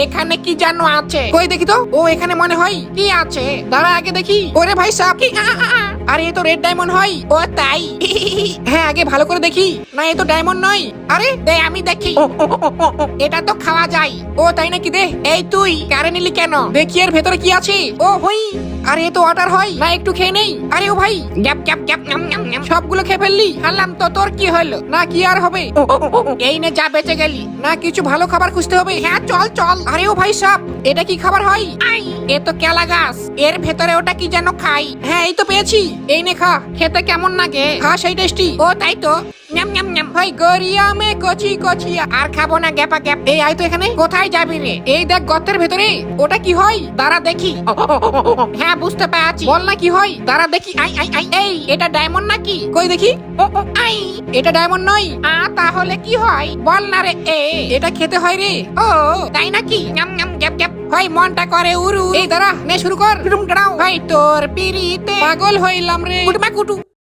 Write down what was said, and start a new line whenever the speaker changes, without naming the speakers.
এখানে কি জানো আছে? কই দেখি তো। ও এখানে মনে হয় কি আছে, দাঁড়া আগে দেখি। ওরে ভাই সাপ কি! আরে এ তো রেড ডায়মন্ড হয়। ও তাই? হ্যাঁ আগে ভালো করে দেখি। না এ তো ডায়মন্ড নয়। আরে দে আমি দেখি। এটা তো খাওয়া যায়। ও তাই নাকি? দে। এই তুই কারে নিলি কেন? দেখি এর ভেতরে কি আছে। ও হই, আরে এ তো ওয়াটার হয় না, একটু খেয়ে নেই। আরে ও ভাই, গ্যাপ গ্যাপ গ্যাপ সবগুলো খেয়ে ফেললি। হারলাম তো, তোর কি হলো? না কি আর হবে। এই নে যা, বেঁচে গেলি। না কিছু ভালো খাবার খুঁজতে হবে। হ্যাঁ চল চল। আরে ও ভাই সাপ, এটা কি খাবার হয়? এ তো কেলা গাছ, এর ভেতরে ওটা কি যেন খাই। হ্যাঁ এই তো পেয়েছি, এই নে খা। খেতে কেমন লাগে? খা, সেই টেস্টি। ও তাই তো। ভাই গড়িয়া মে কচি কচি। আর খাবো না গ্যাপা গ্যাপ। এই আয় তো এখানে। কোথায় যাবি রে? এই দেখ গর্তের ভেতরে। ওটা কি হয়? দাঁড়া দেখি। হ্যাঁ বুঝতে পারছি, বল না কি হয়। দাঁড়া দেখি। আই আই আই, এই এটা ডায়মন্ড নাকি? কই দেখি। আই এটা ডায়মন্ড নয়। তাহলে কি হয় বল না রে। এটা খেতে হয় রে। ও তাই নাকি? Gap gap. ভাই মনটা করে উরু। এই দাঁড়া, নে শুরু কর। ভাই তোর পিরিতে পাগল হইলাম রে। কুটু।